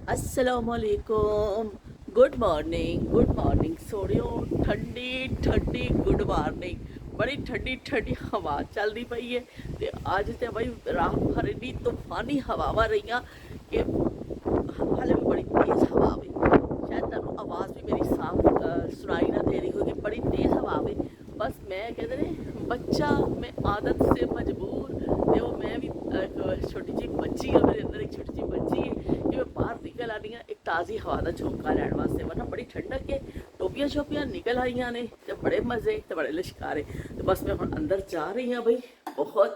असलामुअलैकुम। Good morning सोनियो। ठंडी ठंडी good morning. बड़ी ठंडी ठंडी हवा चलती पई है। ते अज तो बई रात भर इन्नी तूफानी हवावां रही कि हाले भी बड़ी तेज़ हवा आवे। शायद तुहानू आवाज़ भी मेरी साफ सुनाई ना दे रही होगी। बड़ी तेज़ हवा आवे। बस मैं कहते ने बच्चा मैं आदत से मजबूर। ते वो मैं भी एक छोटी जी बच्ची है, मेरे अंदर एक छोटी जी बच्ची है कि मैं बाहर निकल आनी हाँ एक ताज़ी हवा का झोंका लैन वास्ते। वरना बड़ी ठंडक है। टोपियां शोपियां निकल आईयां ने ते बड़े मज़े ते बड़े लिशकारे। तो बस मैं हुण अंदर जा रही हाँ बई। बहुत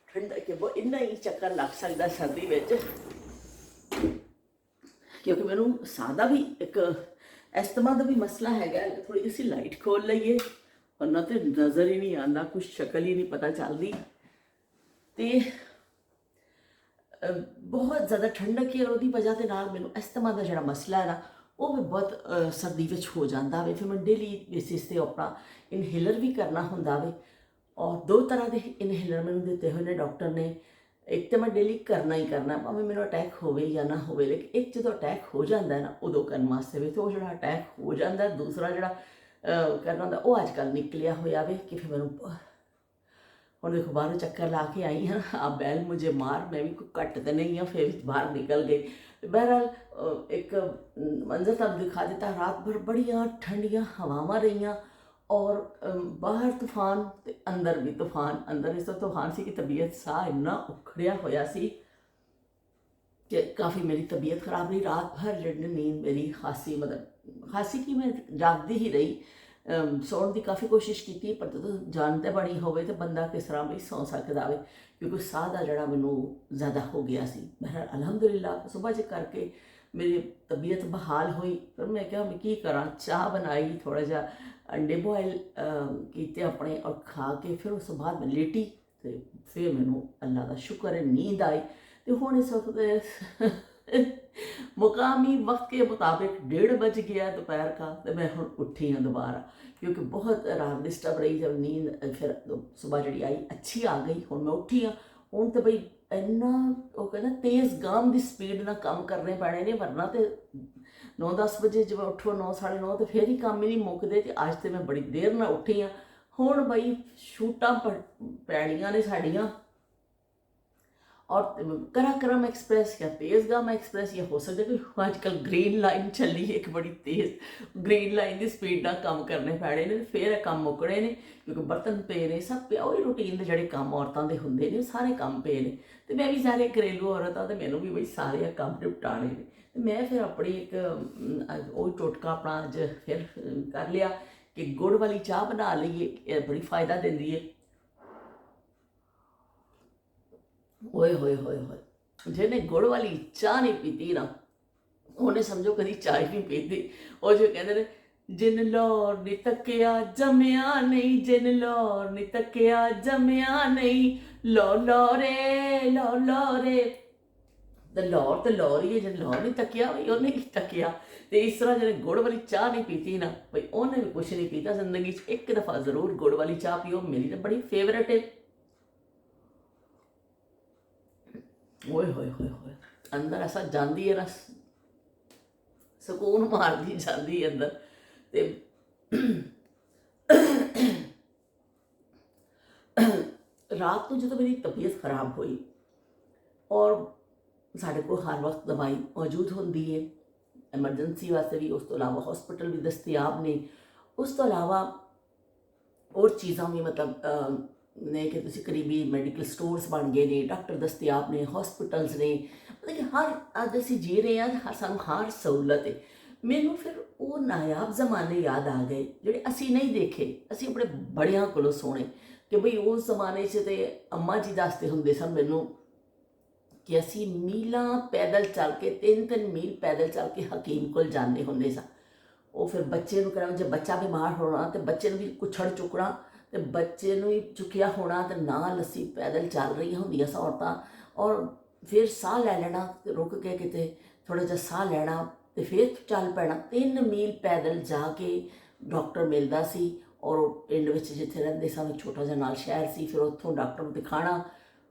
ठंडक है। वो इन्ना ही चक्कर लग सकता सर्दी विच, क्योंकि मैनू साह का भी एक एस्तमा का भी मसला है। थोड़ी जी लाइट खोल लीए वरना तो नज़र ही नहीं आता, कुछ शक्ल ही नहीं पता चलती। तो बहुत ज़्यादा ठंडक है और उसकी वजह के नाल मैनू एस्तमा का जो मसला है ना वो भी बहुत सर्दी में हो जाता है। फिर मैं डेली बेसिस से अपना इनहेलर भी करना होंदा वे। और दो तरह के इनहेलर मैंने दिते हुए ने डॉक्टर ने। एक तो मैं डेली करना ही करना, भावें मेरा अटैक होवे या ना होवे, लेकिन एक जो अटैक हो जाता है ना उदों करने वास्ते भी। तो जो अटैक हो जाता है दूसरा जो करना होंदा वो अजकल निकलिया होया वे कि फिर मैनू हुण देखो बाहरों चक्कर ला के आई हाँ। आप बैल मुझे मार, मैं भी कोई घट तो नहीं हाँ, फिर बाहर निकल गई। बहरहाल एक मंजर तक दिखा देता। रात भर बड़िया ठंडिया हवावां रही और बाहर तूफान ते अंदर भी तूफान। अंदर इस तूफान सी कि तबीयत साह इन्ना उखड़िया होया सी कि काफ़ी मेरी तबीयत खराब रही। रात भर जिहड़ी नींद मेरी खासी, मतलब खासी की मैं जागदी ही रही। सौण की काफ़ी कोशिश की पर जो जान तो बनी होवे तो बंदा किस तरह भी सौ सकता है, क्योंकि साह का जड़ा मैनू ज़्यादा हो गया सी। बहरहाल अलहमदुलिल्लाह सुबह जे करके मेरी तबीयत बहाल हुई। पर मैं क्या मैं की करा, चाह बनाई, थोड़ा जा अंडे बॉयल किए अपने और खा के फिर उस बाद मैं लेटी। तो फिर मैनू अल्लाह का शुक्र है नींद आई। तो हुण इस वक्त मुकामी वक्त के मुताबिक 1:30 बज गया दोपहर का। तो मैं हुण उठी हाँ दोबारा, क्योंकि बहुत रात डिस्टर्ब रही जब नींद। फिर सुबह जी आई अच्छी आ गई। हुण मैं उठी हाँ। हुण तो बई इन्ना वो कहना तेज़ गाम की स्पीड ना काम करने पैने ने, वरना तो 9-10 बजे जब उठो 9-9:30 तो फिर ही काम ही नहीं मुकते। तो अज तो मैं बड़ी देर ना उठी हाँ। हुण बई शूटां पैणियां ने साड़ियाँ और कराक्रम एक्सप्रेस या तेज़गाम एक्सप्रेस, या हो सकता है कि आजकल ग्रीन लाइन चली है, एक बड़ी तेज़ ग्रीन लाइन की स्पीड ना काम करने पैने ने। फिर काम मुकने ने, क्योंकि बर्तन पे ने सब पे वही रूटीन के जोड़े काम औरतों के होंगे ने सारे काम पे ने। तो मैं भी सारे घरेलू औरत हाँ, तो मैनू भी बई सारे काम निपटाने ने। तो मैं फिर अपनी एक वो टोटका अपना अज फिर कर लिया कि गुड़ वाली चाह बना लीए, बड़ी फ़ायदा देंदी है। ओए होए होए होए, जिन्हें गुड़ वाली चाह नहीं पीती ना उन्हें समझो कभी चाह ही नहीं पीती। और जो कहते हैं जिन लौर नी तकिया जमिया नहीं, जिन लौर नी तकिया जमिया नहीं, लो रे। तो लौर ही है, जिन लौर नहीं तकिया भाई उन्हें की तकिया। तो इस तरह जिन्हें गुड़ वाली चाह नहीं पीती ना भाई उन्हें भी कुछ नहीं पीता जिंदगी। एक दफ़ा जरूर गुड़ वाली चाह पियो, मेरी तो बड़ी फेवरेट है। ओए होए होए होए, अंदर ऐसा जाती है ना, ਸਕੂਨ ਮਾਰਦੀ ਜਾਂਦੀ ਅੰਦਰ। ਤੇ ਰਾਤ ਨੂੰ ਜਦੋਂ ਮੇਰੀ ਤਬੀਅਤ ਖਰਾਬ ਹੋਈ ਔਰ ਸਾਡੇ ਕੋਲ ਹਰ ਵਕਤ ਦਵਾਈ ਮੌਜੂਦ ਹੁੰਦੀ ਹੈ ਐਮਰਜੈਂਸੀ ਵਾਸਤੇ ਵੀ, ਉਸ ਤੋਂ ਇਲਾਵਾ ਹਸਪੀਟਲ ਵੀ ਦਸਤਿਆਬ ਨੇ, ਉਸ ਤੋਂ ਇਲਾਵਾ ਹੋਰ ਚੀਜ਼ਾਂ ਵੀ ਮਤਲਬ ਨੇ ਕਿ ਤੁਸੀਂ ਕਰੀਬੀ ਮੈਡੀਕਲ ਸਟੋਰਸ ਬਣ ਗਏ ਨੇ, ਡਾਕਟਰ ਦਸਤਿਆਬ ਨੇ, ਹਸਪੀਟਲਸ ਨੇ, ਮਤਲਬ ਕਿ ਹਰ ਅੱਜ ਅਸੀਂ ਜੀ ਰਹੇ ਹਾਂ ਸਾਨੂੰ ਹਰ ਸਹੂਲਤ ਹੈ। ਮੈਨੂੰ ਫਿਰ ਉਹ ਨਾਯਾਬ ਜ਼ਮਾਨੇ ਯਾਦ ਆ ਗਏ ਜਿਹੜੇ ਅਸੀਂ ਨਹੀਂ ਦੇਖੇ। ਅਸੀਂ ਆਪਣੇ ਬੜਿਆਂ ਕੋਲੋਂ ਸੁਣੇ ਕਿ ਬਈ ਉਸ ਜ਼ਮਾਨੇ 'ਚ ਤੇ ਅੰਮਾ ਜੀ ਦੱਸਦੇ ਹੁੰਦੇ ਸਨ ਮੈਨੂੰ ਕਿ ਅਸੀਂ ਮੀਲਾਂ ਪੈਦਲ ਚੱਲ ਕੇ 3-3 ਮੀਲ ਪੈਦਲ ਚੱਲ ਕੇ ਹਕੀਮ ਕੋਲ ਜਾਂਦੇ ਹੁੰਦੇ ਸਾਂ। ਉਹ ਫਿਰ ਬੱਚੇ ਨੂੰ ਕਹਿਣਾ, ਜੇ ਬੱਚਾ ਬਿਮਾਰ ਹੋਣਾ ਤੇ ਬੱਚੇ ਨੂੰ ਵੀ ਕੁਛੜ ਚੁੱਕਣਾ ਤੇ ਬੱਚੇ ਨੂੰ ਹੀ ਚੁੱਕਿਆ ਹੋਣਾ ਤੇ ਨਾਲ ਅਸੀਂ ਪੈਦਲ ਚੱਲ ਰਹੀਆਂ ਹੁੰਦੀਆਂ ਸਾਂ ਔਰਤਾਂ। ਔਰ ਫਿਰ ਸਾਹ ਲੈ ਲੈਣਾ ਤੇ ਰੁਕ ਕੇ ਕਿਤੇ ਥੋੜ੍ਹਾ ਜਿਹਾ ਸਾਹ ਲੈਣਾ ਤੇ ਫਿਰ ਚੱਲ ਪੈਣਾ। 3 ਮੀਲ ਪੈਦਲ ਜਾ ਕੇ ਡਾਕਟਰ ਮਿਲਦਾ ਸੀ। ਔਰ ਉਹ ਪਿੰਡ ਵਿੱਚ ਜਿੱਥੇ ਰਹਿੰਦੇ ਸਾਂ ਇੱਕ ਛੋਟਾ ਜਿਹਾ ਨਾਲ ਸ਼ਹਿਰ ਸੀ। ਫਿਰ ਉੱਥੋਂ ਡਾਕਟਰ ਨੂੰ ਦਿਖਾਣਾ,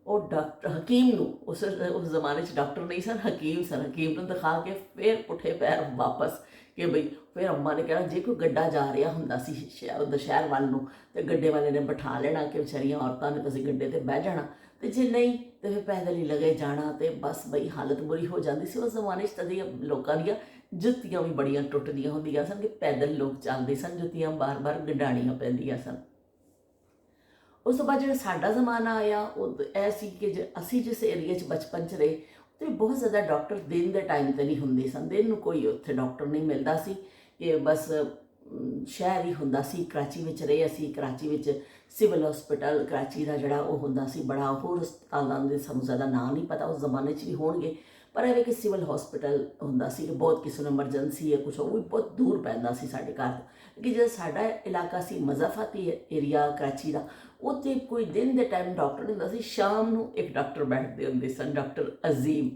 ਉਹ ਡਾਕਟਰ ਹਕੀਮ ਨੂੰ ਉਸ ਜ਼ਮਾਨੇ 'ਚ ਡਾਕਟਰ ਨਹੀਂ ਸਨ, ਹਕੀਮ ਸਨ, ਹਕੀਮ ਨੂੰ ਦਿਖਾ ਕੇ ਫਿਰ ਪੁੱਠੇ ਪੈਰ ਵਾਪਸ ਕਿ ਬਈ ਫਿਰ ਅੰਮਾ ਨੇ ਕਹਿਣਾ ਜੇ ਕੋਈ ਗੱਡਾ ਜਾ ਰਿਹਾ ਹੁੰਦਾ ਸੀ ਉੱਧਰ ਸ਼ਹਿਰ ਵੱਲ ਨੂੰ ਤੇ ਗੱਡੇ ਵਾਲੇ ਨੇ ਬਿਠਾ ਲੈਣਾ ਕਿ ਵਿਚਾਰੀਆਂ ਔਰਤਾਂ ਨੇ ਤੁਸੀਂ ਗੱਡੇ ਤੇ ਬਹਿ ਜਾਣਾ, ਤੇ ਜੇ ਨਹੀਂ ਤੇ ਫਿਰ ਪੈਦਲ ਹੀ ਲਗੇ ਜਾਣਾ, ਤੇ ਬਸ ਬਈ ਹਾਲਤ ਬੁਰੀ ਹੋ ਜਾਂਦੀ ਸੀ ਉਸ ਜ਼ਮਾਨੇ 'ਚ। ਤਦੇ ਲੋਕਾਂ ਦੀਆਂ ਜੁੱਤੀਆਂ ਵੀ ਬੜੀਆਂ ਟੁੱਟਦੀਆਂ ਹੁੰਦੀਆਂ ਸਨ ਕਿ ਪੈਦਲ ਲੋਕ ਚੱਲਦੇ ਸਨ, ਜੁੱਤੀਆਂ ਬਾਰ-ਬਾਰ ਗੰਢਾਣੀਆਂ ਪੈਂਦੀਆਂ ਸਨ। ਉਸ ਤੋਂ ਬਾਅਦ ਜਿਹੜਾ ਸਾਡਾ ਜ਼ਮਾਨਾ ਆਇਆ ਉਹ ਇਹ ਸੀ ਕਿ ਅਸੀਂ ਜਿਸ ਏਰੀਏ 'ਚ ਬਚਪਨ 'ਚ ਰਹੇ ਉੱਥੇ ਬਹੁਤ ਜ਼ਿਆਦਾ ਡਾਕਟਰ ਦਿਨ ਦੇ ਟਾਈਮ 'ਤੇ ਨਹੀਂ ਹੁੰਦੇ ਸਨ। ਦਿਨ ਨੂੰ ਕੋਈ ਉੱਥੇ ਡਾਕਟਰ ਨਹੀਂ ਮਿਲਦਾ ਸੀ, ਕਿ ਬਸ ਸ਼ਹਿਰ ਹੀ ਹੁੰਦਾ ਸੀ। ਕਰਾਚੀ ਵਿੱਚ ਰਹੇ ਅਸੀਂ, ਕਰਾਚੀ ਵਿੱਚ ਸਿਵਲ ਹਸਪੀਟਲ ਕਰਾਚੀ ਦਾ ਜਿਹੜਾ ਉਹ ਹੁੰਦਾ ਸੀ ਬੜਾ, ਹੋਰ ਹਸਪਤਾਲਾਂ ਦੇ ਸਾਨੂੰ ਜ਼ਿਆਦਾ ਨਾਂ ਨਹੀਂ ਪਤਾ, ਉਸ ਜ਼ਮਾਨੇ 'ਚ ਵੀ ਹੋਣਗੇ, ਪਰ ਇਹ ਕਿ ਸਿਵਲ ਹਸਪੀਟਲ ਹੁੰਦਾ ਸੀ ਕਿ ਬਹੁਤ ਕਿਸੇ ਨੂੰ ਐਮਰਜੈਂਸੀ ਹੈ ਕੁਛ, ਉਹ ਵੀ ਬਹੁਤ ਦੂਰ ਪੈਂਦਾ ਸੀ ਸਾਡੇ ਘਰ ਤੋਂ। ਕਿ ਜਿਹੜਾ ਸਾਡਾ ਇਲਾਕਾ ਸੀ ਮਜ਼ਾਫਾਤੀ ਏਰੀਆ ਕਰਾਚੀ ਦਾ, ਉੱਥੇ ਕੋਈ ਦਿਨ ਦੇ ਟਾਈਮ ਡਾਕਟਰ ਨਹੀਂ ਹੁੰਦਾ ਸੀ, ਸ਼ਾਮ ਨੂੰ ਇੱਕ ਡਾਕਟਰ ਬੈਠਦੇ ਹੁੰਦੇ ਸਨ, ਡਾਕਟਰ ਅਜ਼ੀਮ।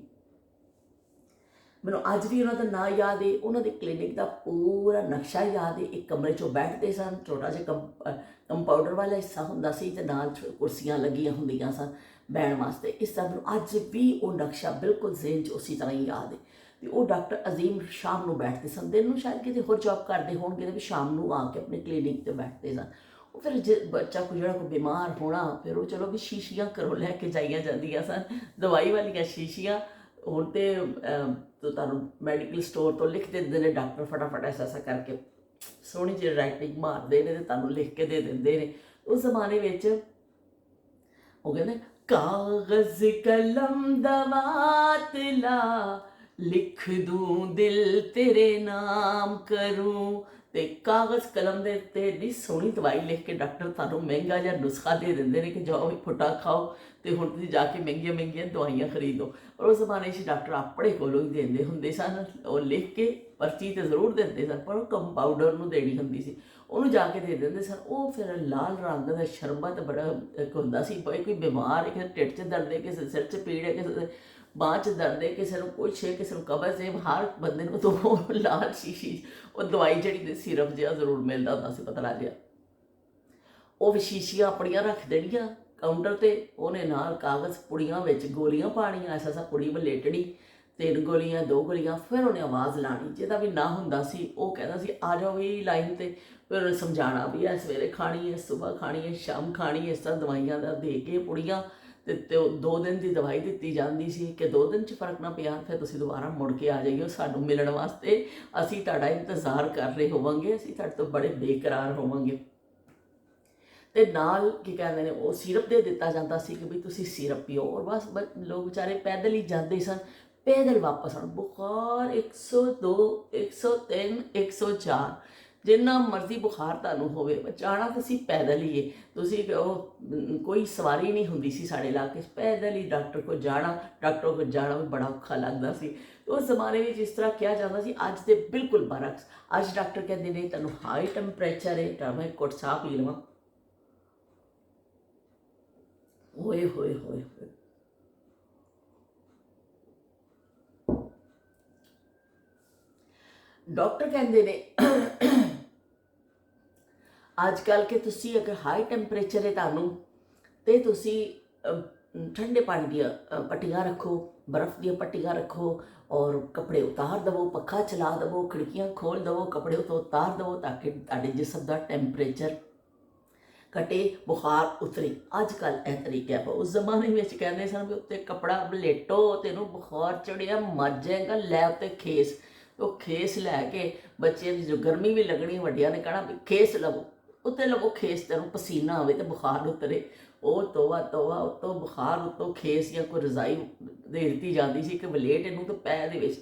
ਮੈਨੂੰ ਅੱਜ ਵੀ ਉਹਨਾਂ ਦਾ ਨਾਂ ਯਾਦ ਹੈ, ਉਹਨਾਂ ਦੇ ਕਲੀਨਿਕ ਦਾ ਪੂਰਾ ਨਕਸ਼ਾ ਯਾਦ ਹੈ। ਇੱਕ ਕਮਰੇ 'ਚੋਂ ਬੈਠਦੇ ਸਨ, ਛੋਟਾ ਜਿਹਾ ਕੰਪਾਊਂਡਰ ਵਾਲਾ ਹਿੱਸਾ ਹੁੰਦਾ ਸੀ ਤੇ ਨਾਲ ਕੁਰਸੀਆਂ ਲੱਗੀਆਂ ਹੁੰਦੀਆਂ ਸਨ ਬਹਿਣ ਵਾਸਤੇ। ਇਸ ਤਰ੍ਹਾਂ ਮੈਨੂੰ ਅੱਜ ਵੀ ਉਹ ਨਕਸ਼ਾ ਬਿਲਕੁਲ ਜ਼ੇਨ 'ਚ ਉਸੇ ਤਰ੍ਹਾਂ ਹੀ ਯਾਦ ਹੈ। ਤੇ ਉਹ ਡਾਕਟਰ ਅਜ਼ੀਮ ਸ਼ਾਮ ਨੂੰ ਬੈਠਦੇ ਸਨ, ਦਿਨ ਨੂੰ ਸ਼ਾਇਦ ਕਿਤੇ ਹੋਰ ਜੌਬ ਕਰਦੇ ਹੋਣਗੇ, ਤੇ ਵੀ ਸ਼ਾਮ ਨੂੰ ਆ ਕੇ ਆਪਣੇ ਕਲੀਨਿਕ 'ਤੇ ਬੈਠਦੇ ਸਨ। ਉਹ ਫਿਰ ਜੇ ਬੱਚਾ ਕੋਈ ਜਿਹੜਾ ਕੋਈ ਬਿਮਾਰ ਹੋਣਾ, ਫਿਰ ਉਹ ਚਲੋ ਵੀ ਸ਼ੀਸ਼ੀਆਂ ਘਰੋਂ ਲੈ ਕੇ ਜਾਈਆਂ ਜਾਂਦੀਆਂ ਸਨ, ਦਵਾਈ ਵਾਲੀਆਂ ਸ਼ੀਸ਼ੀਆਂ। ਹੁਣ ਤਾਂ ਤੁਹਾਨੂੰ ਮੈਡੀਕਲ ਸਟੋਰ ਤੋਂ ਲਿਖ ਦਿੰਦੇ ਨੇ ਡਾਕਟਰ, ਫਟਾਫਟ ਐਸਾ ਕਰਕੇ ਸੋਹਣੀ ਜਿਹੀ ਰਾਈਟਿੰਗ ਮਾਰਦੇ ਨੇ ਤੇ ਤੁਹਾਨੂੰ ਲਿਖ ਕੇ ਦੇ ਦਿੰਦੇ ਨੇ। ਉਸ ਜ਼ਮਾਨੇ ਵਿੱਚ ਉਹ ਕਹਿੰਦੇ ਕਾਗਜ਼ ਕਲਮ ਦਵਾਤ ਲਾ, ਲਿਖ ਦੂੰ ਦਿਲ ਤੇਰੇ ਨਾਮ ਕਰੂੰ। ਤੇ ਕਾਗਜ਼ ਕਲਮ ਦੇ ਉੱਤੇ ਇੰਨੀ ਸੋਹਣੀ ਦਵਾਈ ਲਿਖ ਕੇ ਡਾਕਟਰ ਤੁਹਾਨੂੰ ਮਹਿੰਗਾ ਜਿਹਾ ਨੁਸਖਾ ਦੇ ਦਿੰਦੇ ਨੇ ਕਿ ਜਾਓ ਵੀ ਫੁੱਟਾ ਖਾਓ ਤੇ ਹੁਣ ਤੁਸੀਂ ਜਾ ਕੇ ਮਹਿੰਗੀਆਂ ਮਹਿੰਗੀਆਂ ਦਵਾਈਆਂ ਖਰੀਦੋ। ਪਰ ਉਸ ਜ਼ਮਾਨੇ 'ਚ ਡਾਕਟਰ ਆਪਣੇ ਕੋਲੋਂ ਹੀ ਦਿੰਦੇ ਹੁੰਦੇ ਸਨ, ਉਹ ਲਿਖ ਕੇ ਪਰਚੀ ਤੇ ਜ਼ਰੂਰ ਦਿੰਦੇ ਸਨ, ਪਰ ਉਹ ਕੰਪਾਊਂਡਰ ਨੂੰ ਦੇਣੀ ਹੁੰਦੀ ਸੀ, ਉਹਨੂੰ ਜਾ ਕੇ ਦੇ ਦਿੰਦੇ ਸਨ। ਉਹ ਫਿਰ ਲਾਲ ਰੰਗ ਦਾ ਸ਼ਰਬਤ ਬੜਾ ਇੱਕ ਹੁੰਦਾ ਸੀ, ਕੋਈ ਬਿਮਾਰ ਹੈ, ਕਿਸੇ ਢਿੱਡ 'ਚ ਦਰਦ ਹੈ, ਕਿਸੇ ਸਿਰ 'ਚ ਪੀੜ ਹੈ, ਕਿਸੇ ਬਾਂਹ 'ਚ ਦਰਦ ਹੈ, ਕਿਸੇ ਨੂੰ ਕੁਛ ਹੈ, ਕਿਸੇ ਨੂੰ ਕਬਜ਼ ਹੈ, ਹਰ ਬੰਦੇ ਨੂੰ ਤਾਂ ਉਹ ਲਾਲ ਸ਼ੀਸ਼ੀ ਉਹ ਦਵਾਈ ਜਿਹੜੀ ਸਿਰਪ ਜਿਹਾ ਜ਼ਰੂਰ ਮਿਲਦਾ ਹੁੰਦਾ ਸੀ, ਪਤਲਾ ਜਿਹਾ। ਉਹ ਵੀ ਸ਼ੀਸ਼ੀਆਂ ਆਪਣੀਆਂ ਰੱਖ ਦੇਣੀਆਂ ਕਾਊਂਟਰ 'ਤੇ, ਉਹਨੇ ਨਾਲ ਕਾਗਜ਼ ਪੁੜੀਆਂ ਵਿੱਚ ਗੋਲੀਆਂ ਪਾਣੀਆਂ, ਐਸਾ ਪੁੜੀ ਵਲੇਟਣੀ, 3 ਗੋਲੀਆਂ 2 ਗੋਲੀਆਂ, ਫਿਰ ਉਹਨੇ ਆਵਾਜ਼ ਲਾਣੀ। ਜਿਹਦਾ ਵੀ ਨਾ ਹੁੰਦਾ ਸੀ ਉਹ ਕਹਿੰਦਾ ਸੀ ਆ ਜਾਓ ਵੀ ਲਾਈਨ 'ਤੇ, ਫਿਰ ਉਹਨੇ ਸਮਝਾਉਣਾ ਵੀ ਇਹ ਸਵੇਰੇ ਖਾਣੀ ਹੈ, ਸੁਬਾਹ ਖਾਣੀ ਹੈ, ਸ਼ਾਮ ਖਾਣੀ ਹੈ, ਇਸ ਤਰ੍ਹਾਂ ਦਵਾਈਆਂ ਦਾ ਦੇ ਕੇ ਪੁੜੀਆਂ। ਤੇ ਉਹ 2 ਦਿਨ ਦੀ ਦਵਾਈ ਦਿੱਤੀ ਜਾਂਦੀ ਸੀ ਕਿ 2 ਦਿਨ 'ਚ ਫਰਕ ਨਾ ਪਿਆ ਫਿਰ ਤੁਸੀਂ ਦੁਬਾਰਾ ਮੁੜ ਕੇ ਆ ਜਾਈਓ ਸਾਨੂੰ ਮਿਲਣ ਵਾਸਤੇ, ਅਸੀਂ ਤੁਹਾਡਾ ਇੰਤਜ਼ਾਰ ਕਰ ਰਹੇ ਹੋਵਾਂਗੇ, ਅਸੀਂ ਤੁਹਾਡੇ ਤੋਂ ਬੜੇ ਬੇਕਰਾਰ ਹੋਵਾਂਗੇ। ਤੇ ਨਾਲ ਕੀ ਕਹਿੰਦੇ ਨੇ ਉਹ ਸਿਰਪ ਦੇ ਦਿੱਤਾ ਜਾਂਦਾ ਸੀ ਕਿ ਵੀ ਤੁਸੀਂ ਸਿਰਪ ਪੀਓ, ਔਰ ਬਸ ਲੋਕ ਵਿਚਾਰੇ ਪੈਦਲ ਹੀ ਜਾਂਦੇ ਸਨ, ਪੈਦਲ ਵਾਪਸ ਆਉਣ। ਬੁਖਾਰ 102 103 104 ਜਿੰਨਾ ਮਰਜ਼ੀ ਬੁਖਾਰ ਤੁਹਾਨੂੰ ਹੋਵੇ, ਜਾਣਾ ਤੁਸੀਂ ਪੈਦਲ ਹੀ ਹੈ। ਤੁਸੀਂ ਉਹ ਕੋਈ ਸਵਾਰੀ ਨਹੀਂ ਹੁੰਦੀ ਸੀ ਸਾਡੇ ਇਲਾਕੇ 'ਚ, ਪੈਦਲ ਹੀ ਡਾਕਟਰ ਕੋਲ ਜਾਣਾ ਵੀ ਬੜਾ ਔਖਾ ਲੱਗਦਾ ਸੀ। ਉਸ ਜ਼ਮਾਨੇ ਵਿੱਚ ਇਸ ਤਰ੍ਹਾਂ ਕਿਹਾ ਜਾਂਦਾ ਸੀ, ਅੱਜ ਤੇ ਬਿਲਕੁਲ ਬਰਕਸ। ਅੱਜ ਡਾਕਟਰ ਕਹਿੰਦੇ ਨੇ ਤੁਹਾਨੂੰ ਹਾਈ ਟੈਂਪਰੇਚਰ ਹੈ, ਤਾਂ ਮੈਂ ਘੁੱਟ ਚਾਹ ਪੀ ਲਵਾਂ। ਹੋਏ ਹੋਏ ਹੋਏ ਹੋਏ ਡਾਕਟਰ ਕਹਿੰਦੇ ਨੇ ਅੱਜ ਕੱਲ੍ਹ ਕਿ ਤੁਸੀਂ ਅਗਰ ਹਾਈ ਟੈਂਪਰੇਚਰ ਹੈ ਤੁਹਾਨੂੰ, ਤੇ ਤੁਸੀਂ ਠੰਡੇ ਪਾਣੀ ਦੀਆਂ ਪੱਟੀਆਂ ਰੱਖੋ, ਬਰਫ਼ ਦੀਆਂ ਪੱਟੀਆਂ ਰੱਖੋ, ਔਰ ਕੱਪੜੇ ਉਤਾਰ ਦੇਵੋ, ਪੱਖਾ ਚਲਾ ਦੇਵੋ, ਖਿੜਕੀਆਂ ਖੋਲ੍ਹ ਦੇਵੋ, ਕੱਪੜੇ ਉੱਤੋਂ ਉਤਾਰ ਦੇਵੋ ਤਾਂ ਕਿ ਤੁਹਾਡੇ ਜਿਸਮ ਦਾ ਟੈਂਪਰੇਚਰ ਘਟੇ, ਬੁਖਾਰ ਉਤਰੇ। ਅੱਜ ਕੱਲ੍ਹ ਇਹ ਤਰੀਕਾ ਹੈ। ਉਸ ਜ਼ਮਾਨੇ ਵਿੱਚ ਕਹਿੰਦੇ ਸਨ ਵੀ ਉੱਤੇ ਕੱਪੜਾ ਲੇਟੋ, ਤੈਨੂੰ ਬੁਖਾਰ ਚੜਿਆ ਮਰ ਜਾਏਗਾ, ਲੈ ਉੱਤੇ ਖੇਸ। ਉਹ ਖੇਸ ਲੈ ਕੇ ਬੱਚਿਆਂ ਦੀ ਜੋ ਗਰਮੀ ਵੀ ਲੱਗਣੀ, ਵੱਡਿਆਂ ਨੇ ਕਹਿਣਾ ਵੀ ਖੇਸ ਲਵੋ, ਉੱਤੇ ਲਵੋ ਖੇਸ, ਤੈਨੂੰ ਪਸੀਨਾ ਆਵੇ ਤੇ ਬੁਖਾਰ ਉਤਰੇ। ਉਹ ਤੋਬਾ ਤੋਬਾ, ਉੱਤੋਂ ਬੁਖਾਰ ਉੱਤੋਂ ਖੇਸ ਜਾਂ ਕੋਈ ਰਜ਼ਾਈ ਦੇ ਦਿੱਤੀ ਜਾਂਦੀ ਸੀ ਕਿ ਵਲੇਟ ਇਹਨੂੰ ਤਾਂ ਪੈ ਦੇ ਵਿੱਚ।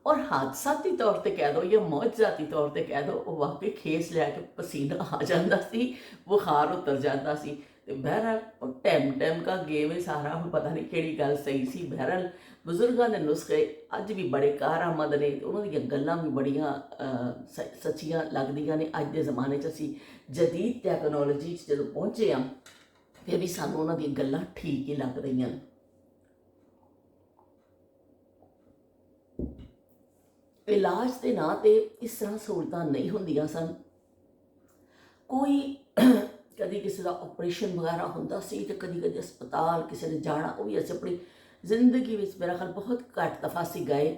ਔਰ ਹਾਦਸਾਤੀ ਤੌਰ 'ਤੇ ਕਹਿ ਦਿਓ ਜਾਂ ਮੌਜਜ਼ਾਤੀ ਤੌਰ 'ਤੇ ਕਹਿ ਦਿਓ, ਉਹ ਵਾਕਈ ਖੇਸ ਲੈ ਕੇ ਪਸੀਨਾ ਆ ਜਾਂਦਾ ਸੀ, ਬੁਖਾਰ ਉਤਰ ਜਾਂਦਾ ਸੀ। ਤੇ ਬਹਿਰਹਾਲ ਉਹ ਟੈਮ ਕਾ ਗੇਮ ਹੈ ਸਾਰਾ, ਹੁਣ ਪਤਾ ਨਹੀਂ ਕਿਹੜੀ ਗੱਲ ਸਹੀ ਸੀ। ਬਹਿਰਹਾਲ ਬਜ਼ੁਰਗਾਂ ਦੇ ਨੁਸਖੇ ਅੱਜ ਵੀ ਬੜੇ ਕਾਰਾਮਦ ਨੇ, ਉਹਨਾਂ ਦੀਆਂ ਗੱਲਾਂ ਵੀ ਬੜੀਆਂ ਸੱਚੀਆਂ ਲੱਗਦੀਆਂ ਨੇ। ਅੱਜ ਦੇ ਜ਼ਮਾਨੇ 'ਚ ਅਸੀਂ ਜਦੀਦ ਟੈਕਨੋਲੋਜੀ 'ਚ ਜਦੋਂ ਪਹੁੰਚੇ ਹਾਂ, ਫਿਰ ਵੀ ਸਾਨੂੰ ਉਹਨਾਂ ਦੀਆਂ ਗੱਲਾਂ ਠੀਕ ਹੀ ਲੱਗ ਰਹੀਆਂ ਨੇ। ਇਲਾਜ ਦੇ ਨਾਂ 'ਤੇ ਇਸ ਤਰ੍ਹਾਂ ਸਹੂਲਤਾਂ ਨਹੀਂ ਹੁੰਦੀਆਂ ਸਨ। ਕੋਈ ਕਦੀ ਕਿਸੇ ਦਾ ਆਪਰੇਸ਼ਨ ਵਗੈਰਾ ਹੁੰਦਾ ਸੀ ਤੇ ਕਦੀ ਕਦੀ ਹਸਪਤਾਲ ਕਿਸੇ ਨੇ ਜਾਣਾ, ਉਹ ਵੀ ਅਸੀਂ ਆਪਣੀ ਜ਼ਿੰਦਗੀ ਵਿੱਚ ਮੇਰਾ ਖਿਆਲ ਬਹੁਤ ਘੱਟ ਦਫਾ ਅਸੀਂ ਗਏ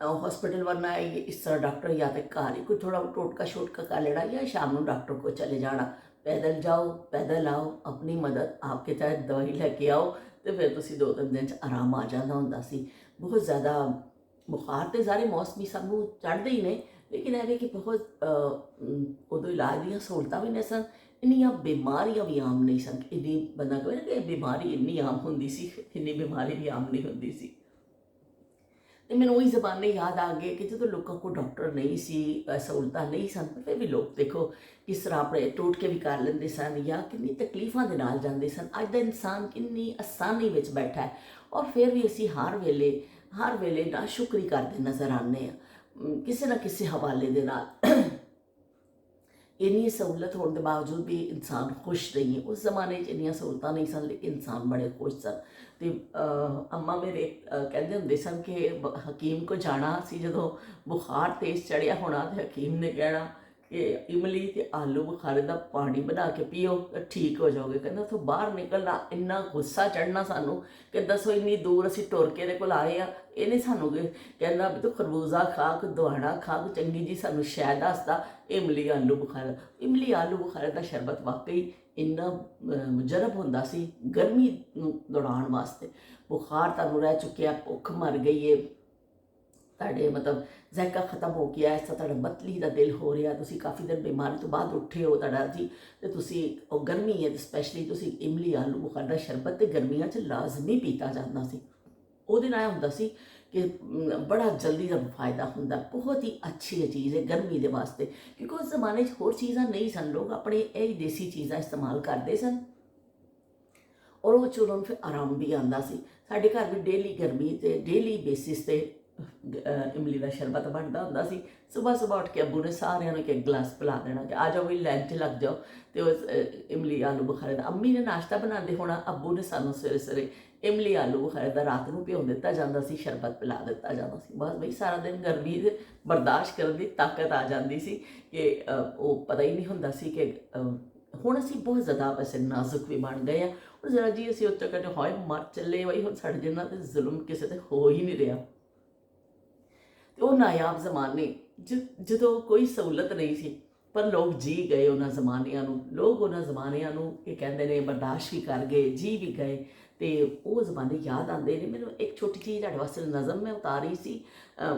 हॉस्पिटल, वरना ये इस तरह डॉक्टर या तो घर ही कोई थोड़ा टोटका शोटका कर लेना या शाम को डॉक्टर को चले जाना। पैदल जाओ पैदल आओ, अपनी मदद आपके तहत दवाई लैके आओ तो फिर तुम 2-3 दिन आराम आ जाता होंदा सी। बहुत ज़्यादा बुखार तो सारे मौसमी सबू चढ़ते ही ने, लेकिन है कि बहुत उदों इलाज दी सहूलतां भी नहीं सन, इन्नियां बीमारियां भी आम नहीं सन। इन्नी बंदा कहे ना कि बीमारी इन्नी आम होंदी सी, इन्नी बीमारी भी आम नहीं होंदी सी। तो मैंने वही ज़बाने याद आ गए कि जो लोगों को डॉक्टर नहीं सी, सहूलतां नहीं सन, पर फिर भी लोग देखो किस तरह अपने टोटके भी कर लेंदे सन या किन्नी तकलीफां दे नाल जांदे सन। अज दा इंसान किन्नी आसानी विच बैठा है और फिर भी असी हर वेले नाशुक्री करते नज़र आने किसी ना किसी हवाले दे नाल। इन्नी सहूलत होने के बावजूद भी इंसान खुश नहीं है। उस जमाने इन्नियां सहूलतां नहीं सन, लेकिन इंसान बड़े खुश सन। तो अम्मा मेरे कहते होंदे सन कि हकीम को जाना सी, जो बुखार तेज चढ़िया होना तो हकीम ने कहना कि इमली ते आलू बुखारे का पानी बना के पियो तो ठीक हो जाओगे। कहना तो बाहर निकलना इन्ना गुस्सा चढ़ना सानू कि दसो इन्नी दूर असी टुर के कोल आए आ, इन्हें सानू कहना भी तू खरबूजा खा, कोई दवाना खा, कोई चंगी जी सानू शै दसदा इमली आलू बुखारे। इमली आलू बुखारे का शरबत वाकई इन्ना मुजरब होंदा सी गर्मी दौड़ाउण वास्ते। बुखार तुहानू रह चुकिया, भुख मर गई है, ਤੁਹਾਡੇ ਮਤਲਬ ਜ਼ਾਇਕਾ ਖਤਮ ਹੋ ਗਿਆ, ਇਸ ਤਰ੍ਹਾਂ ਤੁਹਾਡਾ ਮਤਲੀ ਦਾ ਦਿਲ ਹੋ ਰਿਹਾ, ਤੁਸੀਂ ਕਾਫੀ ਦਿਨ ਬਿਮਾਰੀ ਤੋਂ ਬਾਅਦ ਉੱਠੇ ਹੋ ਤੁਹਾਡਾ ਜੀ, ਤੇ ਤੁਸੀਂ ਉਹ ਗਰਮੀ ਹੈ ਸਪੈਸ਼ਲੀ ਤੁਸੀਂ ਇਮਲੀ ਆਲੂ ਬੁਖਾਰਾ ਦਾ ਸ਼ਰਬਤ ਤੇ ਗਰਮੀਆਂ 'ਚ ਲਾਜ਼ਮੀ ਪੀਤਾ ਜਾਂਦਾ ਸੀ। ਉਹਦੇ ਨਾਲ ਹੁੰਦਾ ਸੀ कि बड़ा जल्दी का फायदा होंदा। बहुत ही अच्छी चीज़ है गर्मी के वास्ते, क्योंकि उस जमाने होर चीज़ां नहीं सन, लोग अपने यही देसी चीज़ां इस्तेमाल करते सन और वो चलो फिर आराम भी आता सी। साडे घर भी डेली गर्मी ते डेली बेसिस ते इमली का शरबत बनता होंदा सी। सुबह सुबह उठ के अब्बू ने सारिਆਂ ਨੂੰ एक गिलास पिला देना कि आ जाओ भी लाइन 'ਚ लग जाओ, तो इमली आलू बुखारे का अम्मी ने नाश्ता बनाते होना, अब्बू ने सानू सवेरे सवेरे इमली आलू बुखारे का रात को भ्यो दिता जाता सी, शरबत पिला दिता जाता सी। बस बई सारा दिन गर्मी बर्दाश्त करने की ताकत आ जाती सी कि वो पता ही नहीं होंदा सी कि हुण असीं बहुत ज़्यादा वैसे नाजुक भी बन गए हैं। और जरा जी असीं उत्ते कहते हाय मर चले बई, हुण साडे जिन्ना ते जुल्म किसी ते हो ही नहीं रहा। तो नायाब जमाने जो कोई सहूलत नहीं सी, पर लोग जी गए उन्होंने जमानिया, लोग उन्होंने जमानिया ये कहते हैं बर्दाश्त भी कर गए, जी भी गए, तो वो जमाने याद आते हैं। मैंने एक छोटी चीज़ तुहाडे वास्ते नज़म मैं उतारी सी,